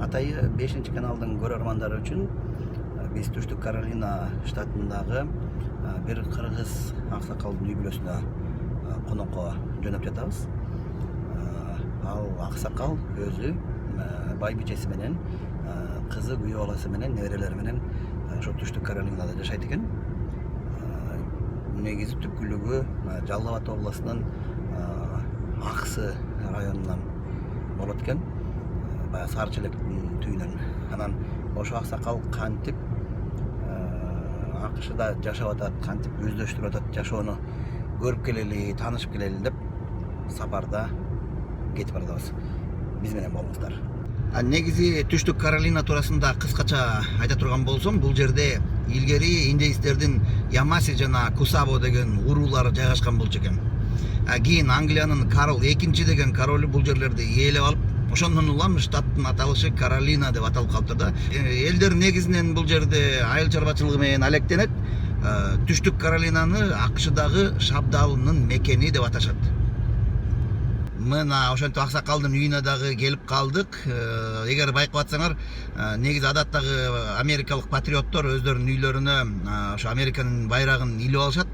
Атайы 5-ші каналдың көрермандары үшін біз Түштік Каролина штатындағы бір қырғыз ақсақалдың үй бүлесіне қонаққа жөнөп жатабыз. Ал ақсақал өзі байбичеси менен, кызы күйөө баласы менен, неберелери менен ошо Түштік Каролинада жашайт экен. Негизи түпкүлүгү Жалал Абад областынын Аксы районунан болот экен. Баягы Сарычелектин түйүнөн. Анан ошо аксакал кантип АКШда жашап атат, кантип өздөштүрүп атат жашоону көрүп келели, таанышып келели деп сапарда кетип барабыз. Биз менен болуңуздар. Негизи Түштүк Каролина туурасында кыскача айта турган болсом, бул жерде илгери индеистердин Ямаси жана Кусабо деген уруулары жайгашкан болчу экен. Кийин Англиянын Карл II деген королу бул жерлерди ээлеп алып, ошондон улам штаттын аталышы Каролина деп аталып калыптыр да. Элдер негизинен бул жерде айыл чарбачылыгы менен алектенет. Түштүк Каролинаны АКШдагы Шабдалынын мекени деп аташат. Мына ошентип аксакалдын үйүнө дагы келип калдык. Эгер байкап атсаңар, негизи адаттагы америкалык патриоттор өздөрүнүн үйлөрүнө ошо Американын байрагын илип алышат.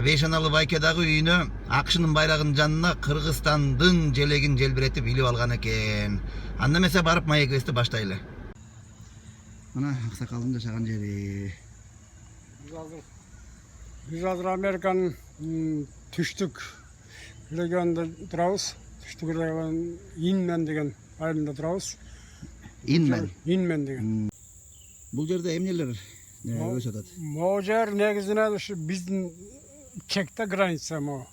Бейшаналы байке дагы үйүнө АКШнын байрагынын жанына Кыргызстандын желегин желбиретип илип алган экен. Анда эмесе барып маекебизди баштайлы. Мына аксакалдын жашаган жери. Biz hazır Amerika'nın Түштүк регионунда турабыз. Түштүк регионунун Инмен деген айылында турабыз. Инмен деген. Бул жерде эмнелер өсүп атат? Могу жер негизинен ушу биздин чекте граница могу.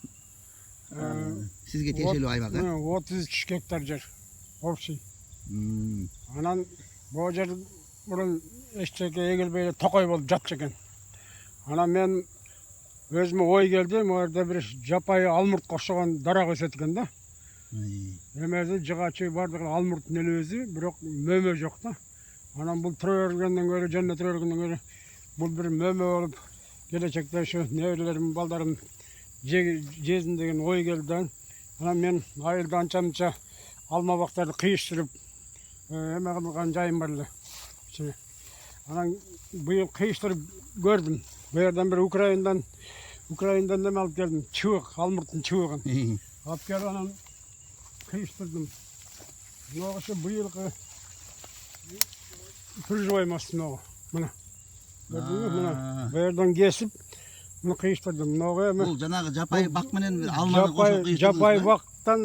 Сизге тиешелүү аймак, 33 гектар жер общий. Анан могу жер мурун эчтеке эгилбей токой болуп жатчу экен. Анан мен өзүмө ой келди, могу жерде бир жапайы алмуртка окшогон дарак өсөт экен да. Эмеси жыгачы бардыгы алмурттун эле өзү, бирок мөмө жок да. Анан бул тура бергенден көрө, жөнүнө тура бергенден көрө, бул бир мөмө болуп келечекте ушу неберелерим, балдарым жезин деген ой келди. Анан мен айылда анча-мынча алма бактарды кыйыштырып эме кылган жайым бар эле. Анан быйыл кыйыштырып көрдүм. Бу жерден бир Украинадан неме алып келдим, чыбык, алмурттун чыбыгын. Алып келип анан кыйыштырдым. Мына ошо быйылкы приживоймость могу. Мына. Көрдүңбү? Мына. Бу жерден кесип, мына кыйыштырдым. Бул жанагы жапай бак менен алманы кошуп кыйыштырдыңыз. Жапай бактан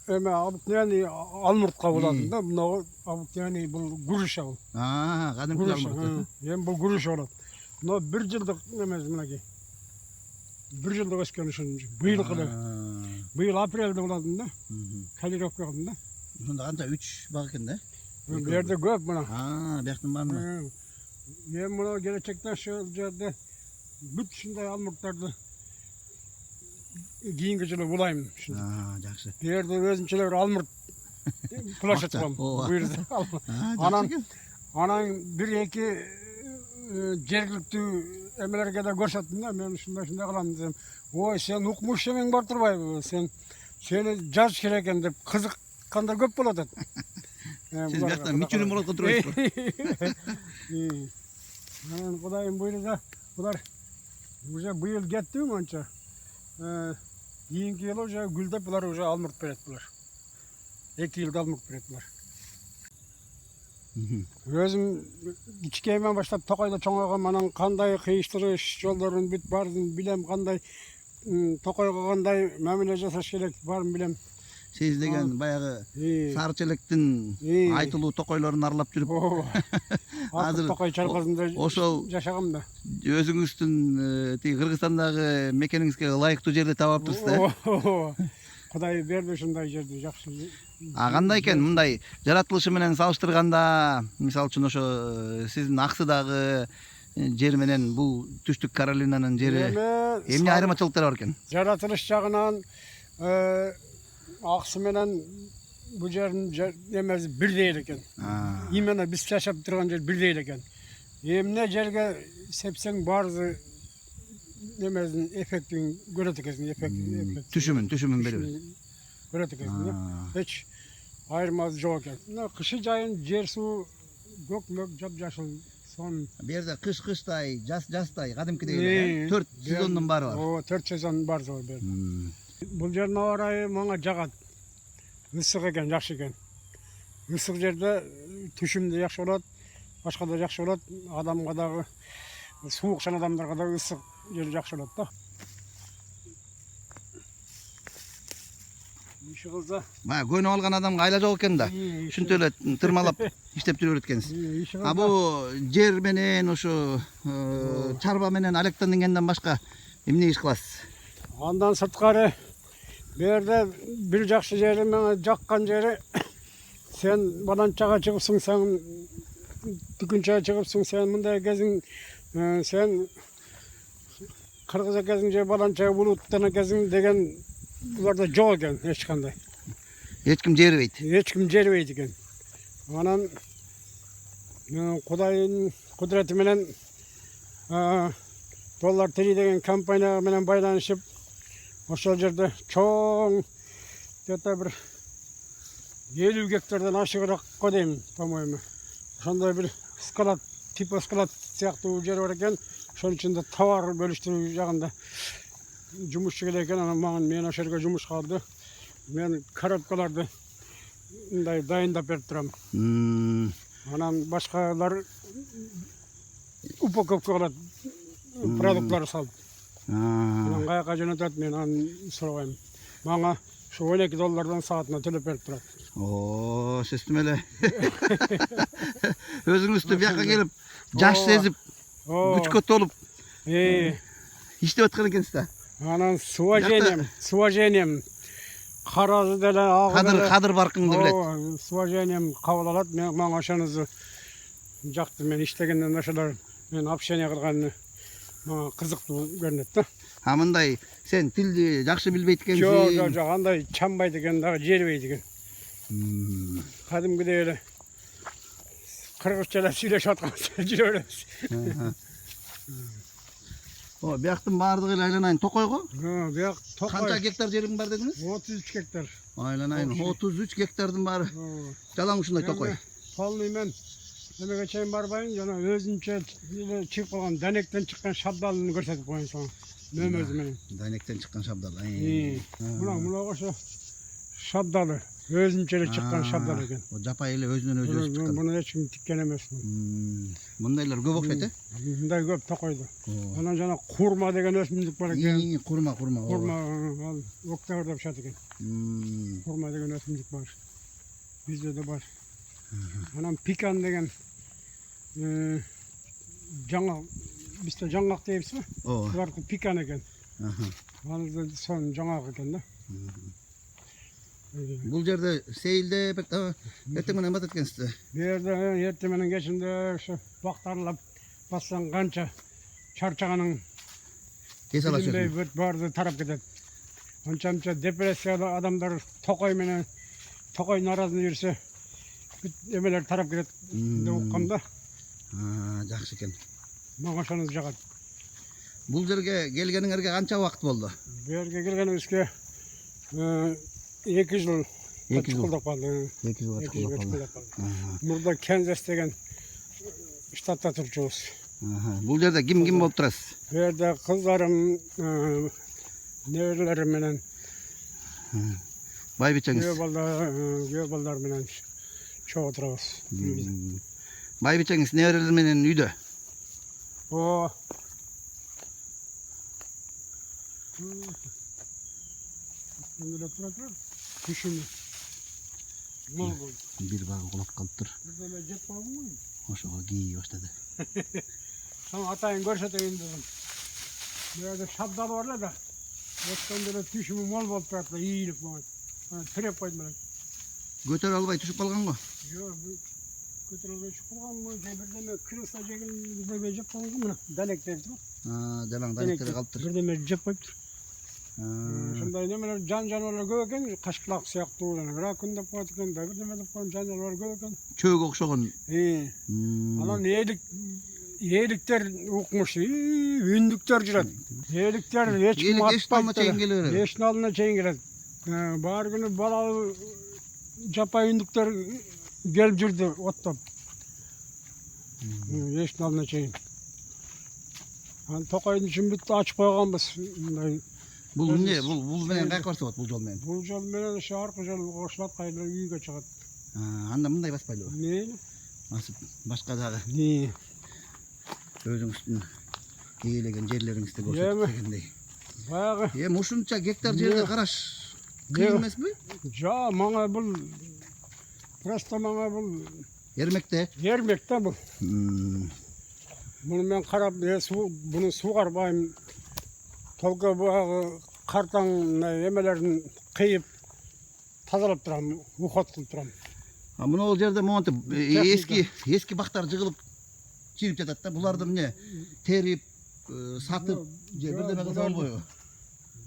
эме обыкновенный алмуртка болот да. Мына обыкновенный бул груша бул. Кадимки алмурт. Эми бул груша болот. Мына 1 жылдык эмес мынакей. 1 жылдык өскөн ушун быйылкы да. Быйыл апрелде болот да. Калировка кылдым да. Ошондо канча 3 бак экен да? Бу жерде көп мына. Бияктын баарында. Мен мына келечекте ошол жерде бүт ушундай алмурттарды кийинки жылы улайм. Жакшы. Бу жерде өзүнчөлөр алмурт площадь кылам. Бу жерде. Анан 1-2 жергиликтүү эмелерге да көрсөттүм да. Мен ушундай кылам десем, ой, сен укмуш эмең бар турбайбы? Сени жазыш керек экен деп кызыккандар көп болот эт. Сиз бияктан мичүрүм болот турбайсызбы? Анан Кудайым буйруса, булар уже быйыл кеттиби монча. Кийинки жылы уже гүлдөп булар уже алмурт берет булар. 2 жылда алмурт берет булар. Өзүм кичинекейимен баштап токойдо чоңойгом, анан кандай кыйыштырыш жолдорун бүт баарын билем, кандай токойго кандай мамиле жасаш керек баарын билем. Сиз деген баягы Сарычелектин айтылуу токойлорун аралап жүрүп, азыр токой чарбазында ошол жашагам да. Өзүңүздүн тиги Кыргызстандагы мекениңизге ылайыктуу жерди таап аптырсыз да? Кудай берди ушундай жерди, жакшы. Кандай экен мындай жаратылышы менен салыштырганда, мисалы үчүн ошо сиздин Аксыдагы жер менен бул Түштүк Каролинанын жери эмне айырмачылыктары бар экен? Жаратылыш жагынан Аксы менен бул жердин эмеси бирдей эле экен. Именно биз жашап турган жер бирдей эле экен. Эмне жерге сепсең баарысы немесин эффектин көрөт экенсиң, эффект. Түшүмүн берип. Көрөт экенсиң да. Эч айырмасы жоқ екен. Мына қышы жайын жер суу көк мөк жап-жашыл. Сон Бу жерде кыштай, жаздай, кадимкидей эле. 4 сезондун баары бар. Ооба, 4 сезон бар зор бер. Бул жердин аба ырайы мага жагат. Ысык экен, жакшы экен. Ысык жерде түшүм да жакшы болот, башка да жакшы болот. Адамга дагы суукчан адамдарга да ысык жер жакшы болот да. Иши кылса, Бая көнүп алган адамга айла жок экен да. Ушинтип эле тырмалап иштеп жүрөт экенсиз. иши А кылса, бу жер менен ошо чарба менен алектенденгенден башка эмне иш кыласыз? андан сырткары бу жерде бир жакшы жери, мага жаккан жери, сен баланчага чыгыпсың, сен түкүнчөгө чыгыпсың, сен мындай кезиң, сен кыргыз экенсиң же баланчага булуттан экенсиң деген буларда жок экен эч кандай. Эч ким жербейт. Эч ким жербейт экен. Анан Кудайдын кудурети менен Dollar Tree деген компания менен байланышып, ошол жерде чоң где-то бир 50 гектардан ашыгыраак го дейм, по-моему. Ошондой бир склад, типа склад сыяктуу жер бар экен. Ошонун ичинде товар бөлүштүрүү жагында жумушчу керек экен. Анан мага мен ошол жерге жумушка алды. Мен коробкаларды мындай дайындап берип турам. Анан башкалар упаковка кылат, продуктлар салып. Анан каяка жөнөтөт, мен аны сурабайм. Мага ушу $12 саатына төлөп берип турат. О, систем эле. Өзүңүздү бияка келип, жаш сезип, күчкө толуп иштеп аткан экенсиз да. Анан с уважением каразы деле, агы деле, Кадыр баркыңды билет. с уважением кабыл алат. Мага ошонусу жакты. Мен иштегенден ошолор мен общение кылганы мага кызыктуу көрүнөт да. А мындай сен тилди жакшы билбейт экенсиң. Жок, андай чамбайт экен, дагы жербейт экен. Кадимгидей эле кыргызча эле сүйлөшүп аткан жүрө беребиз. О, бияктын баардыгы эле айланайын токойго? Бияк Канча токой гектар жериң бар дедиңиз? 33 гектар. Айланайын 33 гектардын баары жалаң ушундай токой. Полный мен эмеге чейин барбайын, жана өзүнчө чыгып калган данектен чыккан шабдалын көрсөтүп коеюн сага. Мөмөзү менен. Данектен чыккан шабдал. Мына ошо шабдалы, өзүнчө эле чыккан шабдал экен. О жапай эле өзүнөн өзү өсүп чыккан. Муну эч ким тиккен эмес. Мындайлар көп окшойт, э? Мындай көп токойду. Анан жана курма деген өсүмдүк бар экен. Курма. Курма, ал октябрь деп чат экен. Курма деген өсүмдүк бар. Бизде да бар. Анан пикан деген жаңа, бизде жаңгак дейбизби? Ооба. Булардыкы пикан экен. Ал сон жаңгак экен да. Бул жерде сейилде эртең менен батат экенсиз. Бу жерде эртең менен кечинде ошо бактарлап бассаң канча чарчаганың Эс аласың. барды тарап кетет. Анча депрессиялы адамдар токой менен токой наразы жүрсө бүт эмелер тарап кетет деп уккам да. Жакшы экен. Мага ошону жагат. Бул жерге келгениңерге канча убакыт болду? Бу жерге келгенибизге 2 жыл чукулдап калды. 2 жылга чукулдап калды. Мурда Канзас деген штатта турчубуз. Бул жерде ким болуп турасыз? Бу жерде кыздарым, неберелерим менен, Байбичеңиз. күйөө балдар менен чогуу турабыз. Байбичеңиз неберелер менен үйдө? Күшүнү. Мол болду. Бир багы кулап калыптыр. Бирде эле жеп калдым го. Ошого кийи баштады. Сага атайын көрсөтөйүн дедим. Бу жерде шабдалы бар эле да. Өткөндө эле түшүмү мол болуп турат да, ийилип мага. Тиреп койдум эле. Көтөрө албай түшүп калган го? Жок, көтөрө албай түшүп калганмы? Же бирдеме крыса жеген бирдеме жеп калган мына. Далек дептир. Жалаң далектери калыптыр. Бирдеме жеп коюптур. Ошондой немелер жаныбарлар көп экен, кашкылак сыяктуу, ракун деп коет экен, бирдеме деп коет жаныбарлар көп экен. Чөөгө окшогон. Анан ээликтер укмуш, үндүктөр жүрөт. Ээликтер эч ким атпайт. Эшин алдына чейин келет. Баары күнү балалы жапай үндіктер келіп жүрді оттап. Ештің алдына чейін. Тоқайдың ішін бітті açıp қойғанбыз. Бұл не? Бұл менен қайық барса болады бұл жол менен? Бұл жол менен арқы жол қосылады, қайда үйге шығады. Анда мындай баспайды ғой? Не? Башқа дағы Не? өзіңіздің егелеген жерлеріңізді көрсетіп Баяғы. Ушунча гектар жерде қараш қиын емес бе? Жа, маңа бұл, просто маңа бұл Ермекте? Ермекте бұл. Бұны мен қарап, бұны суғарбайым. Толқа бұғы қартаң емелерін қиып, тазалап тұрам, ұқат қылып тұрам. Мұны ол жерде мұнты ескі бақтар жығылып чиріп жатады да, бұларды міне теріп, сатып, бірдеме қылса болбойбу.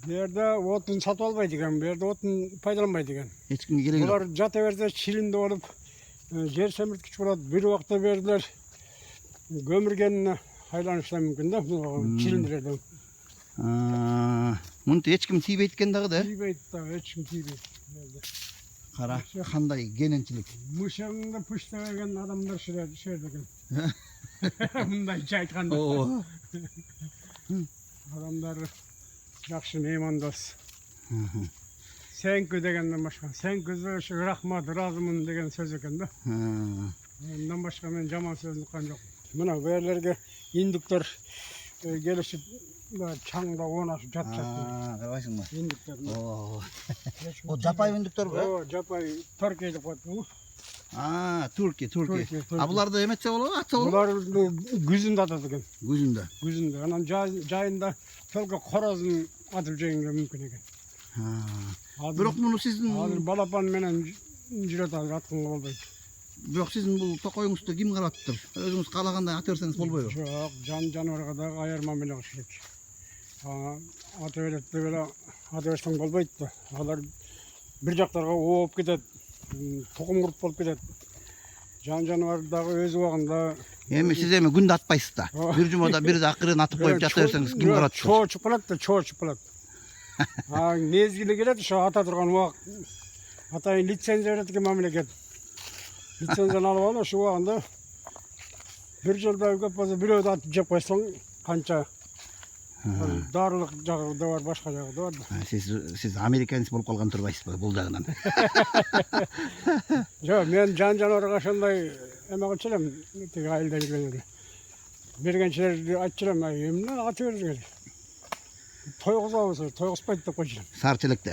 Берде отын сатып албайды екен, берде отын пайдаланбайды екен. Ешкімге керегі жоқ. Бұлар жата берсе шилинде болып, жер семірткіш болады, бір уақытта берділер. Көміргеніне айланыштан мүмкін да, шилиндерден. Мұнты ешкім тийбейді екен дағы да? Тийбейді да, ешкім тийбейді. Қара, қандай гененчілік. Мұшағыңды пұштаған адамдар шердеген. Мұндай жайтқанда. Адамдар жақшы меймандос. Сәңкі дегеннен башқа. Сәңкі рахмат, разымын деген сөз екен да. Ondan başka men жаман сөз ұққан жоқ. Мына берлерге индуктар келішіп чаңда ойнашып жатышат. Қарабайсың ба? Индуктар. О, жапай индуктар ба? О, жапай Түркия деп қоятын ғой. Турки. Бұларды еметсе болады, атса болады? Бұлар күзінде атады екен. Күзінде? Күзінде. Анан жайында төлкі қоразын атып жегенге мүмкін екен. Бірақ мұны сіздің... Азыр балапан менен жүрет атқанға болбайды. Бірақ сіздің бұл тоқойыңызды кім қарап тұр? Өзіңіз қалағандай аты берсеңіз болбой ғой? Жоқ, жануарға да айырма мелек шірек. Аты беретті беле аты берсең болбайды. Алар бір жақтарға оғып кетеді, тұқым құрып болып кетеді. Жануардағы өз уағында... Сіз күнді атпайсыз да. Bir жұмада бірді ақырын атып қойып жата берсеңіз кім қарап тұр? Чоғып қалады да, чоғып қалады. Мезгілі келеді, ата тұрған уақыт. Атайын лицензия береді мемлекет. Лицензияны алып алып, шу уақытында бір жылда көп болса біреуді атып жеп қойсаң, қанша дарылық жағы да бар, башқа жағы да бар. Сіз американец болып қалған тұрбайсыз ба, бұл жағынан? Жоқ, мен жануарға шындай емеғын чілем, тек айылда жүргенде. Бергеншілерді айтып жүрем, емнен аты беріңіз. Тойғызбауыз, тойғызбайды деп қойып жүрем. Сарчылыкта?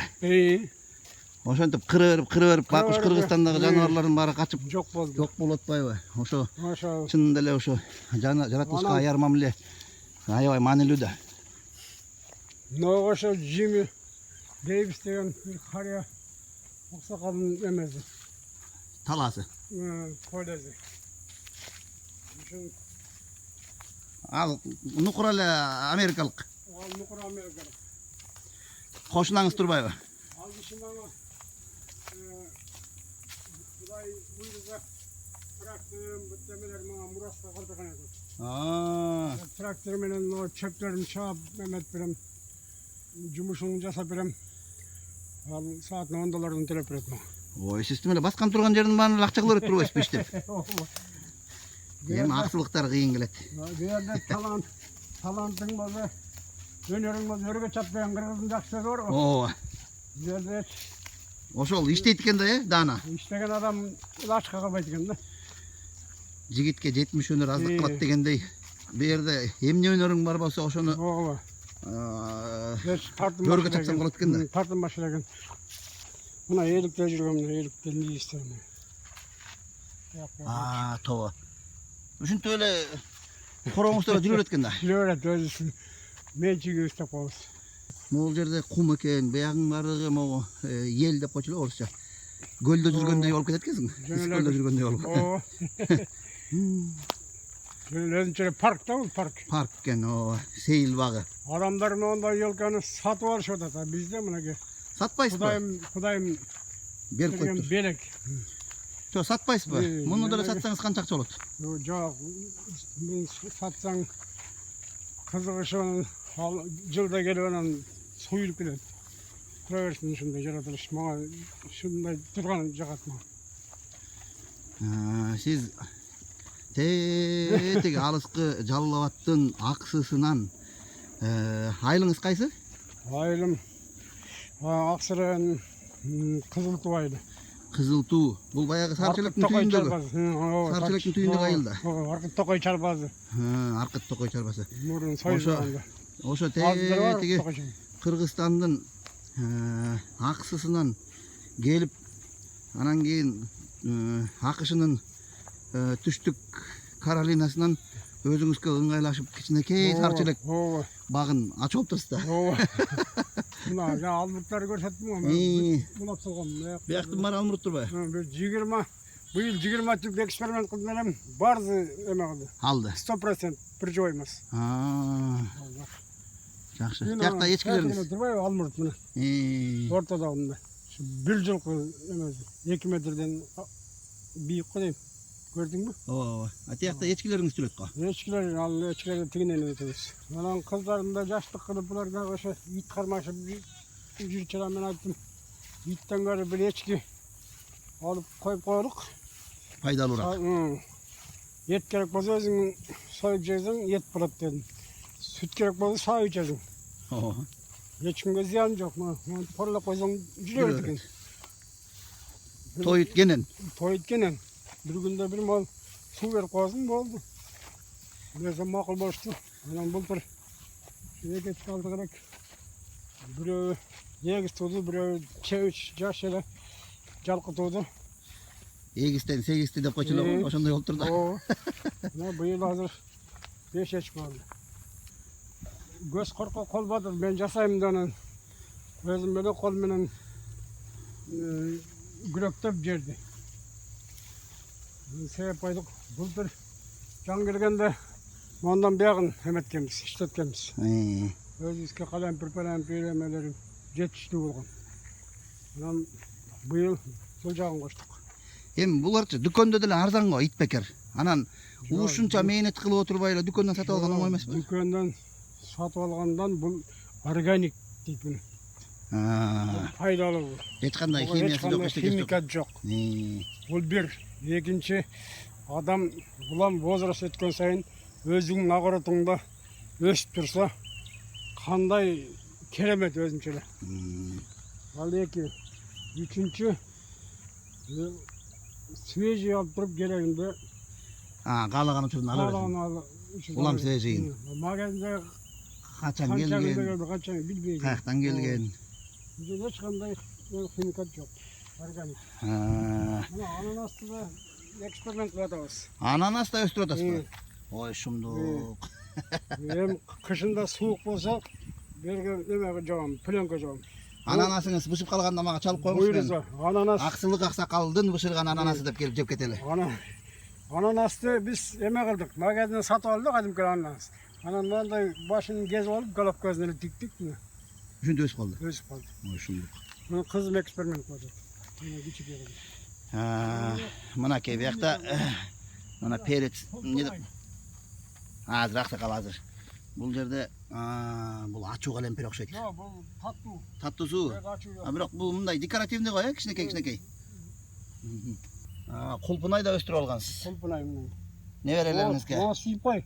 Ошентип кырып Бакуш Кыргызстандағы жануарлардың бары качып жоқ болды. Жоқ болуп атпайбы? Ошо чынында эле ошо жаратылышка аярмам эле аябай маанилүү да. Ошо Жими Дэвис деген кария аксакалдын эмеси. Таласы. Колези. Ал нукур эле америкалык. Ал нукур америкалык. Кошунаңыз турбайбы? Ал кишимага Құдай бұйырса тракторым бүттемелер маған мұраска қалдырған еді. Тракторменен чөптерін шап, әмет берем, жұмышын жасап берем. Ал саатына $10 төлеп береді маған. Ой, сіз түмеле басқан тұрған жердің барын ақша қылып тұрбайсыз пештеп. Ақсылықтар қиын келеді. Берде талантың болса, өнерің болса, өрге чаппайын қырғыздың жақсы сөзі бар ғой. Берде Ошол иштейт экен да, Дана? Иштеген адам лашқа қалбайды екен да. Жигитке 70 өнөр аздык кылат дегендей. Бу жерде эмне өнөрүң бар болсо ошону өргө чапсаң болот экен да. Тартым башлаған. Мына эликте жүргөн, мына эликте не истем. Тоба. Ушинтип эле короңузда жүрө берет экен да. Жүрө берет өзү. Мен чиги үстөп коебуз. Могул жерде кум экен, биягың бардыгы могу ел деп койчу эле орусча. Көлдө жүргөндөй болуп кетет экенсиң. Көлдө жүргөндөй болуп. Өзүнчө парк да, парк. Парк экен, сейил багы. Адамдар монда елканы сатып алышып атат, бизде мынакей. Сатпайсызбы? Кудайым берип коюптур. Белек. Жок, сатпайсызбы? Муну деле сатсаңыз канча акча болот? Жок, мен сатсаң кызыгышын жылда келип анан суюлуп кетет. тұра берсін шындай жаратылыш. Маған шындай тұрған жағат маған. Siz tetik alısqı Жалалабадтын Аксысынан айылыңыз қайсы? Айылым Ақсырын Қызылту айылы. Қызылту. Бұл баяғы Сарчелектің түйіндегі. Сарчелектің түйіндегі айылда. Арқыт Тоқай чарбазы. Арқыт Тоқай чарбасы. Мұрын сайылғанда. Ошо теги Кыргызстандын Аксысынан келип, анан кийин Акышынын түштүк Каролинасынан өзүңүзгө ыңгайлашып кичинекей Сарчелек багын ачып алыптырсыз да. Мына жаңа алмұрттары көрсеттім ғой. Мына тұлғам. Бияқтын бар алмұрт турбай? Быйыл 20 түп эксперимент кылдым, барзы эме кылды. Алды. 100% прижой эмес. Жакшы. Тиякта эчкилериңиз? Турбай алмұрт мына. Ортада мында. 1 жылкы эмес, 2 метрден бийик го дейм. Көрдүңбү? Ооба. Тиякта эчкилериңиз жүрөт го? Эчкилерди тигинен өтөбүз. Анан кыздарында жаштык кылып булар дагы ошо ит кармашып жүрчүлөр, мен айттым. Иттен көрө бир эчки алып коюп коелук. Пайдалуураак. Ет керек болсо өзүң союп жесең ет болот дедим. Сүт керек болсо саап ичесиң. Эч кимге зыян жок. Порла койсоң жүрө берет экен. Тоюткенен. Тоюткенен. Bir günde bir mal su verip koysam oldu. Neyse makul boştu. Anam bultur. Şuraya geç kaldı gerek. Biri yeğiz tuğdu, biri çeviç, caşele, calkı tuğdu. Yeğizden, seyizden de koçulu, oşunda yoltur da. Bu yıl hazır 5 eç kaldı. Göz korku kol badır, ben jasayım da onun. Özüm böyle kol menen güröktep жерdi. Sebep koyduk. Buldur can gelgende ondan beyagın emetkemiz, işletkemiz. Özüzke kalem pürpelerim жетişti olgun. Ondan bu yıl sol жағын koştuk. Hem bularçı dükkanda деле arzan go, it beker. Anan ушунча мeenet кылып отурбай эле дүкөндөн сатып алган оңой эмеспи? Дүкөндөн сатып алгандан бул органик дейт муну. Пайдалуу. Эч кандай химиясы жок, эчтеке жок. Химикат жок. Бул бир. Экинчи, адам улам возраст өткөн сайын өзүңүн агыротуңда өсүп турса, кандай керемет өзүнчө эле. Ал эки. Үчүнчү, свежий алып туруп келгенде каалаган учурун ала бересиң. Улам свежийин. Магазинде качан келген, качан билбейм. каяктан келген. Эч кандай химикат жок. Органик. Ананасты да эксперимент кылып атабыз. Ананас да өстүрүп атасызбы? Ой, шумдук. Эми кышында суук болсо, берге эмеге жабам, пленка жабам. Ананасыңыз бышып калганда мага чалып коюңуз. Буйруза, ананас. Аксылык аксакалдын бышырган ананасы деп келип жеп кетели. Ананасты биз эме кылдык, магазинден сатып алдык, кадимки ананас. Анан мындай башын кезип алып, головкасын эле тиктик. Ушунда өсүп калды. Өсүп калды. Ой, шумдук. Мына кызым эксперимент кылып атат. Мынакей биякта мына перец эмне деп азыр аксакал азыр. Бул жерде бул ачуу калемпир окшойт. Жок, бул таттуу. Таттуусу. Бирок бул мындай декоративный го, кичинекей. Кулпунай да өстүрүп алгансыз. Кулпунай менен. Неберелериңизге. О, сыйпай.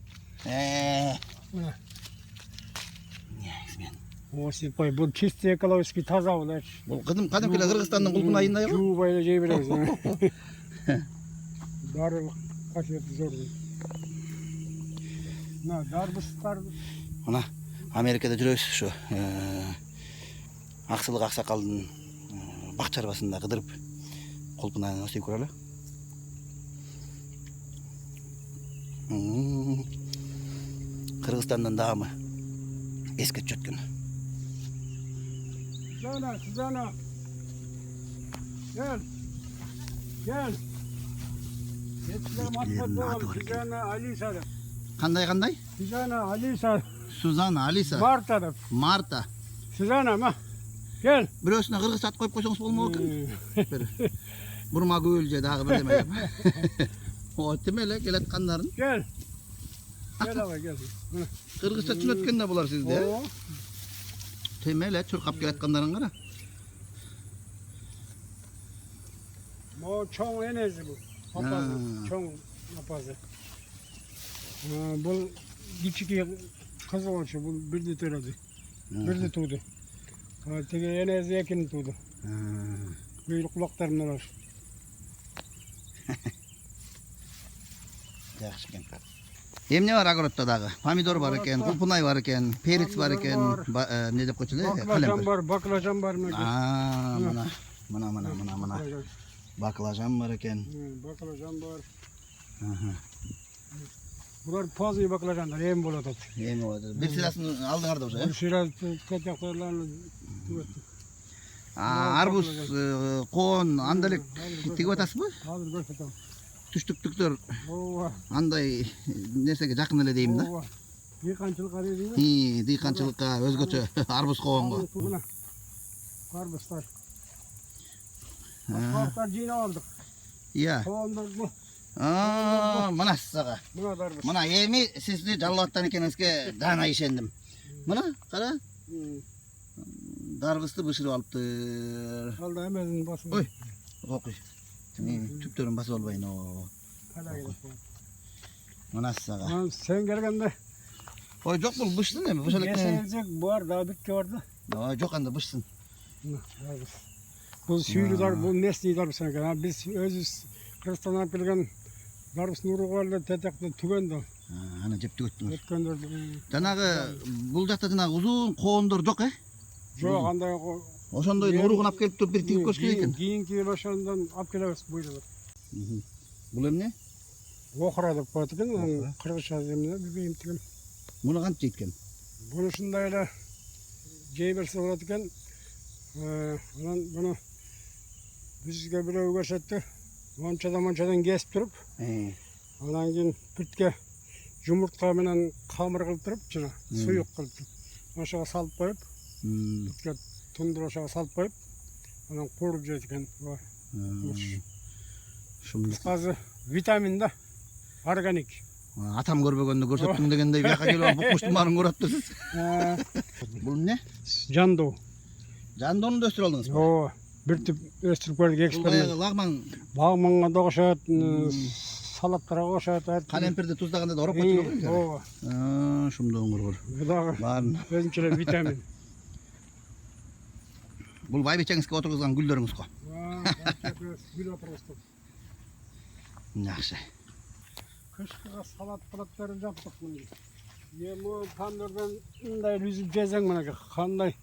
О, сыйпай. Бул чисто экологический таза булар. Бул кадимки эле Кыргызстандын кулпунайындай го. Жууп эле жей беребиз. Дарылык касиети зор. Мына дарбыстар. Мына Америкада жүрөбүз ушу. Аксылык аксакалдын бак чарбасында кыдырып кулпунайын астын көрөлү. Кыргызстандан дагы эскерт жөткөн. Сюзанна. Gel. Сюзанна Алиса. Кандай? Сюзанна Алиса. Сузана, Алиса. Марта. Сюзанна, ма. Gel. Бирөөсүнө кыргызча ат коюп койсоңуз болмок экен. Бурма көл же дагы бирдеме. О, тим эле келаткандарын. Gel. Gel ага, gel. Кыргызча түшүнөткөн да булар сизде. Тим эле чуркап келаткандарын кара. Bu çoğun enezi bu. Apazı, Ha. çoğun apazı. Bu küçük kız oluşu, bu bir de türedi. Bir de tuğdu. Tege enezi ekin tuğdu. Büyük kulaklarımdan var. Yaxşı ekan. Emne var огородта дагы? Помидор бар экен, кулпунай бар экен, перец бар экен, не деп койчу эле? Baklajan var, baklajan var mı? Мына. Baklajan бар экен. Baklajan var. Bular pozı baklajanlar, em болады. Эми болот. Бир сырасын алдыңарда уже, Bir şiraz kaçaklarlarla tüvetti. Арбуз, коон, анда эле тигип атасызбы? Hazır gösterdim. Түштүктүктөр Ova, андай нерсеге жакын эле дейм да. ova. Yıkancılık arıyor değil mi? Дыйканчылыкка өзгөчө арбуз коонго. Buna. Karbuslar. Karbuslar cina aldık. Iya. Soğanlar bu. Мына сага. Buna karbus. Мына эми сизди жалбаттан экениңизге даана ишендим. Мына кара, дарбызды бышырып алыптыр. Aldı emezin basın. Ой, окуй. Түптөрүн басып албайын. Hala gerek var. Мына сага. Lan sen gelgende Ой, жок бул бышсын эми, быш элек. geçecek var daha bitki vardı. Жок анда бышсын. Karbus. Bu süylü dar, bu nesli dar sen gel. Biz özüz Kırgızistan'dan bilgen darbusun uruğlarla tetekte tügendi. Ана жеп түгөттүңүз. Ötkönderdi. Жанагы бул жакта жанагы узун коондор жок, Жоқ андай Ошондой уругун алып келип туруп бир тигип көчкөн экен. Kiyinki başlarından alıp geliriz buyurlar. Бул эмне? Okra деп koydu ekan, Kırgızça zemine bir beyim tigim. Муну кантип жейт экен? Bunu şundayla jey berse болады ekan. Bunu bizge biröv görsetdi. Monçadan kesip turup, ondan keyin pitke yumurtka menen kamır kılıp turup, çına suyuk kılıp turup. Aşağı salıp koyup, pitke tundur aşağı salıp koyup, ondan kurup jeyt ekan. Kısқасы vitamin da, organik. Атам көрбөгөндү көрсөттүң дегендей бияка келип букмуштун баарын көрүп атпсыз. Бул эмне? Жанду. Жандону да өстүрүп алдыңыз ба? О, bir tip östürüp gördük Бул eksperiment. баягы лагман Bağmanğa da koşat, salattara koşat. калемпирди туздаганда да ороп кетти го. O, Ошондон көргөр. bu da Баарын. özünçeler vitamin. Бул байбичеңизге отургузган гүлдөрүңүз го. Gül oturuştu. Жакшы. Kışkıga salat palatları yaptık bunu. Bu pandırdan ınday yüzüp cezen bana ki. Kanday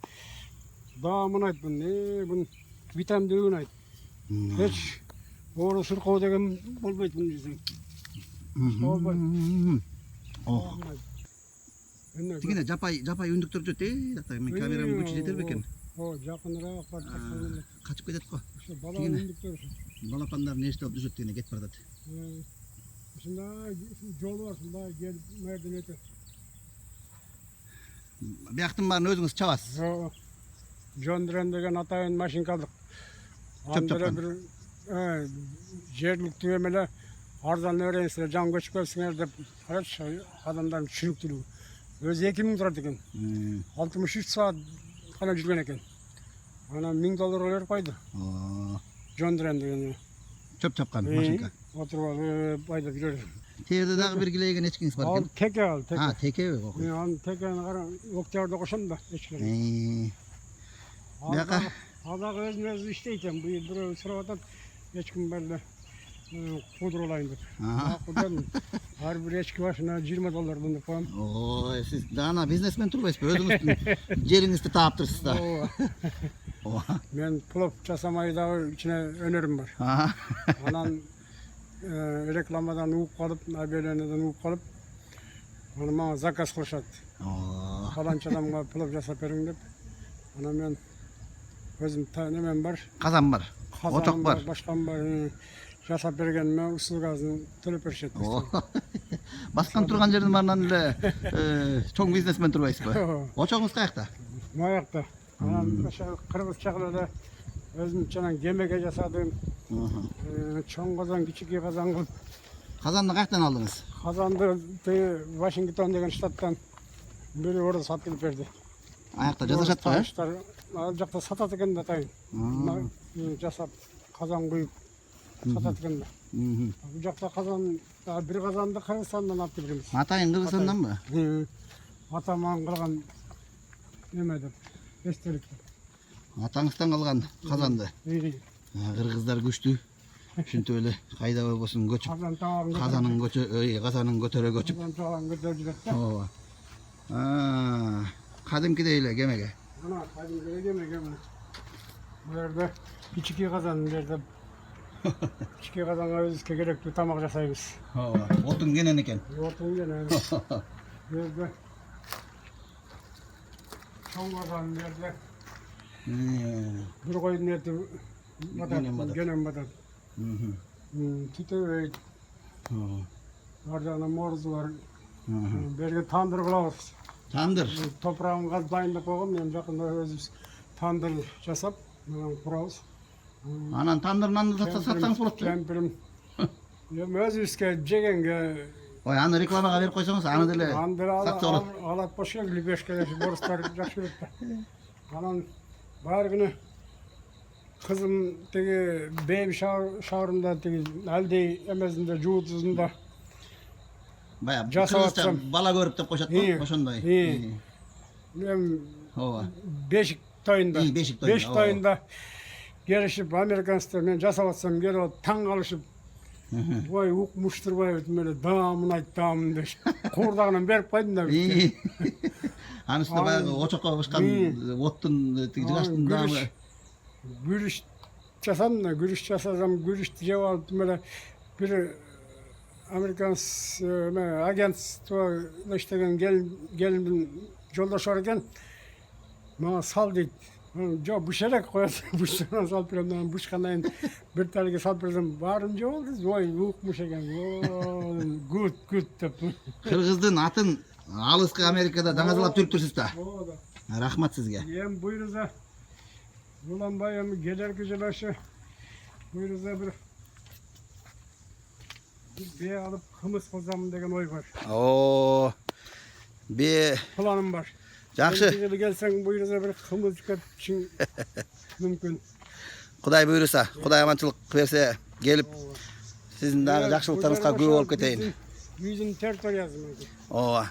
dağımını ait bunu. Bunun vitaminliğini ait. Hiç doğru sırkığı degen olmaydı bunu yüzün. Тигине жапай үндүктөр жөт мен камерамдын күчү жетер бекен. O yakınlara var. Качып кетет го. İşte bala öndükleri. Балапандар не иштеп düşөт дегене кетип баратат. Şimdi yol var. Şimdi gel merdiven öte. Бияктын баарын өзүңүз чабасыз. John Dren degen atayın maşin kaldık. Çöp çapkan. Bir jerlik tüyemele ardan öğrensiler can göçüp gelsinler de araç adamdan çürüktürüyor. Özü 2000 turar eken. 63 saat kana жүрген eken. Ana $1000 öler koydu. John Dren degen. Çöp çapkan машинка. Oturup alıp payda жүрер. Терде дагы биргилеген эчкиңиз бар Al экен. teke al teke. Теке окуй. Al tekeni kara oktyavrda koşan da eçkiler. Бияка Adak özünü işteyken bu yıl buraya sıravadan eçkin böyle kudur olayın dep. Kudan her bir eçki başına $20 bunu koyam. Ой, сиз даана бизнесмен турбайсызбы? Өзүңүздүн жериңизди таптырсыз да. Ben plov jasamayı da içine önerim var. Anan reklamadan uğup kalıp, haberlerden uğup kalıp onu bana zakaz koşat. Falanca adamga plov jasap berin dep. Ana men özüm nemen var. Казан бар. Очок бар. Başkan var. Jasap bergenime usul gazını төлөп беришет. Баскан турган жердин баарынан эле чоң бизнесмен турбайсызбы? Очогуңуз каякта? Mayakta. Anam aşağı Kırgız çakılarda özüm çanan gemege jasadım. Çoğun kazan, küçük kazan kılıp. Казанды каяктан алдыңыз? Kazandı Washington degen ştattan biri orada satılıp verdi. Аякта жасашат го, Al jakta satat eken de atayın. Jasap kazan koyup сататканда. Бұл жақта қазан, бір қазанды Қырғызстаннан алып келгенбіз. Атайын Кыргызстандан ба? Атаман қылған неме деп, естелік деп. Атаңыздан қалған қазанды. Кыргыздар күштүү. Ошентип эле кайда болбосун көчүп. Казанын көтөрө көчүп. Ооба. Кадимкидей эле кемеге. Мына кадимкидей кемеге. Бу жерде кичике казан жерде. Кичике казанга өзүбүзгө керектүү тамак жасайбыз. Ооба. Отун кенен экен. Отун кенен. Бу жерде чоң казан жерде. Bir koyun eti genen batat. Tütevey. Orada moruz var. Berge tandır kılavuz. Tandır. Toprağın gaz dayındap koyğum, men jakında özübüz tandır jasap, kurabız. Anan tandırdan da satsanız bolot. Kempirim. Özübüzge jegenge. Oy, аны рекламага берип койсоңуз, аны деле сатса болот. Алат бошкен, либешкелер, борустар жакшы көрөт. Анан бар күні қызым теге бейбі шағырында теге әлдей емезінде жуытызында баягы кыргызча бала көрүп деп коюшат го, ошондой. Мен ооба. бешик тойында келишип американецтер мен жасап атсам келип таң калышып, ой укмуштурбай өтүп эле дамын айт дамын деп куурдагынан берип койдум да. Анын үстүнө баягы очокко бышкан оттун жыгачтын даамы. Гүрүш жасасам, гүрүштү жеп алып эле бир американец агентство иштеген келиндин жолдошу бар экен. Мага сал дейт. Жок, бушерек коет. Бушкандан салып берем, бушкандан бир талге салып берсем, баарын жеп алды. Ой, укмуш экен. Гуд деп. Кыргыздын атын алыскы Америкада даңазалап жүрүптүрсүз да. Рахмат сизге. Эми буйруза уланбай эми келерки жылы ошо буйруза бир бээ алып кымыз кылсам деген ой бар. Оо. Бээ Планым бар. Жакшы. Жылы келсең буйруза бир кымыз көтүшүң мүмкүн. Кудай буйруса, Кудай аманчылык берсе келип сиздин дагы жакшылыктарыңызга күбө болуп кетейин. Биздин территориясы. Ооба.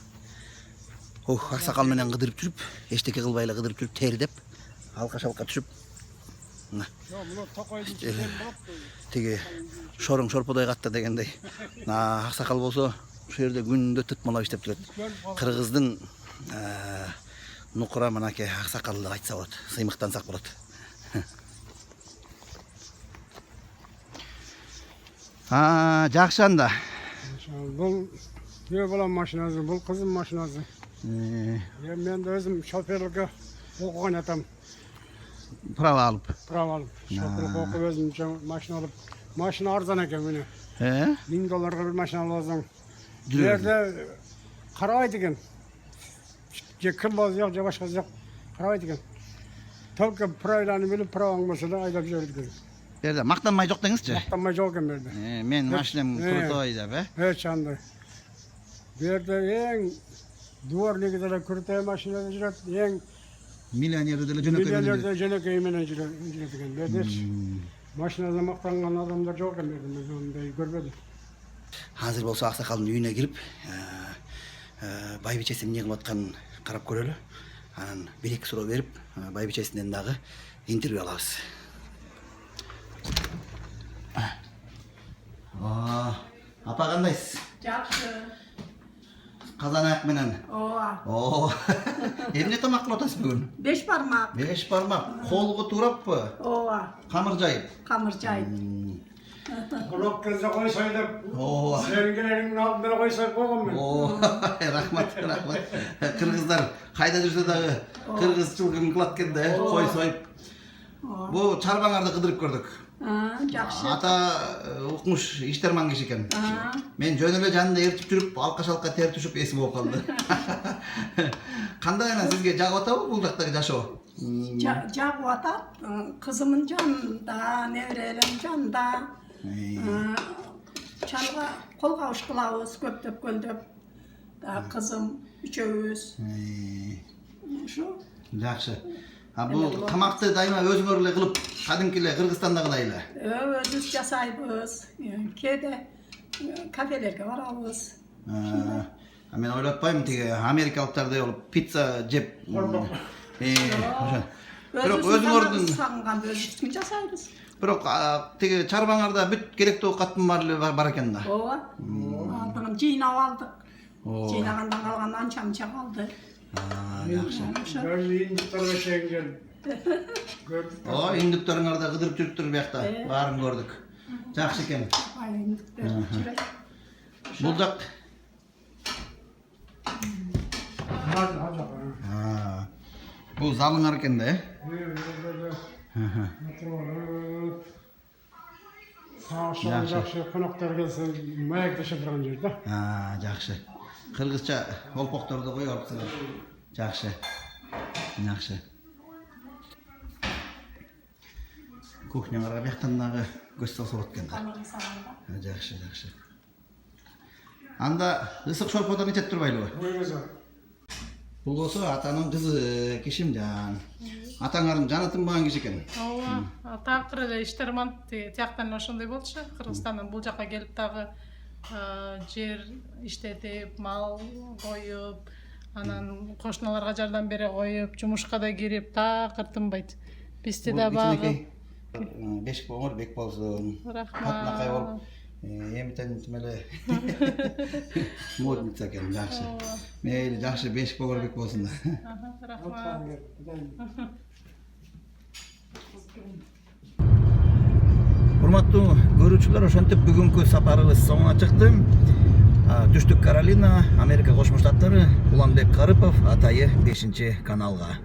Аксакал менен кыдырып жүрүп, эчтеке кылбай эле кыдырып жүрүп, тердеп, алка-шалка түшүп. Тиги шорың шорподой катты дегендей. Аксакал болсо, ушул жерде күндө тытмалап иштеп жүрөт. Кыргыздын нукура мынакей аксакал деп айтса болот, сыймыктансак болот. Жакшы анда. Бул күйөө балам машинасы, бул кызым машинасы. Мен де өзім шоферлікке оқыған атам. Право алып. Шоферлік оқып өзім машина алып. Машина арзан екен міне. $1000 бір машина аласың. Жерде қарабайды екен. Же кірлоз жоқ, же башқа жоқ. Қарабайды екен. Только правиланы біліп, праваң болса да айдап жіберді екен. Берде мақтанмай жоқ деңізші? Мақтанмай жоқ екен берді. Мен машинам крутой деп, Шандай. Берді ең дворник деле крутая машинада жүрөт, эң миллионер деле жөнөкөй менен жүрөт экен. Бердечи машинада мактанган адамдар жок экен, мен ондай көрбөдүм. Азыр болсо аксакалдын үйүнө кирип, байбичеси эмне кылып атканын карап көрөлү. Анан бир-эки суроо берип, байбичесинен дагы интервью алабыз. Апа кандайсыз? Жакшы. Казан аяк менен. Ооба. Эмне тамак кылып атасыз бүгүн? 5 бармак. 5 бармак. Колго туураппы? Ооба. Камыр жайып. Камыр жайып. Кулок кезде койсой деп. Ооба. Сергелериңдин алдында койсой койгон мен. Рахмат. Кыргыздар кайда жүрсө дагы кыргызчылыгын кылат экен да, кой союп. Бу чарбаңарды кыдырып көрдүк. Жакшы. Ата укмуш иштерман киши экен. Мен жөн эле жанында ертип жүрүп, алка-шалка тер түшүп эсим болуп калды. Кандай ана сизге жагып атабы бул жактагы жашоо? Жагып атат. Кызымдын жанында, неберелерим жанында. Чалга кол кабыш кылабыз, көптөп көлдөп. Кызым үчөөбүз. Ушу. Жакшы. Бул тамакты дайыма өзүңөр эле кылып, кадимки эле Кыргызстандагыдай эле. Өзүбүз жасайбыз. Кээде кафелерге барабыз. Мен ойлотпайм тиги америкалыктардай болуп пицца жеп. Ошо. Бирок өзүңөрдүн сагынганда өзүбүздүн жасайбыз. бирок тиги чарбаңарда бүт керектүү каттын бар экен да. Ооба. Алдыгын жыйнап алдык. Жыйнагандан калган анча мынча калды. Жакшы. Индуктарга чейин келип. Индукторуңарда кыдырып жүрүптүр биякта. Баарын көрдүк. Жакшы экен. Индуктор жүрөт. Бул жак бул залыңар экен да, Жакшы коноктор келсе маектеше турган жер да. Жакшы. Кыргызча олпокторду коюп алыпсыңар. Жакшы. Жакшы. Кухняңарга бияктан дагы көз салса болот экен да. Жакшы, жакшы. Анда ысык шорподон ичет турбайлыбы? Бул болсо атанын кызы Кишимжан. Атаңардын жаны тынбаган киши экен. Ооба, такыр эле иштерман тияктан ошондой болчу. Кыргызстандан бул жака келип дагы жер иштетип, мал коюп, анан кошуналарга жардам бере коюп, жумушка да кирип, такыр тынбайт. Бизди да багып. Бешик оңор бек болсун. Рахмат. Катнакай болуп. Эмитен эле модница экен, жакшы. Мейли, жакшы бешик оңор бек болсун да. Рахмат. Урматтуу көрүүчүлөр, ошентип бүгүнкү сапарыбыз соңуна чыкты. Түштүк Каролина, Америка Кошмо Штаттары, Уланбек Карыпов, Атайы 5-каналга.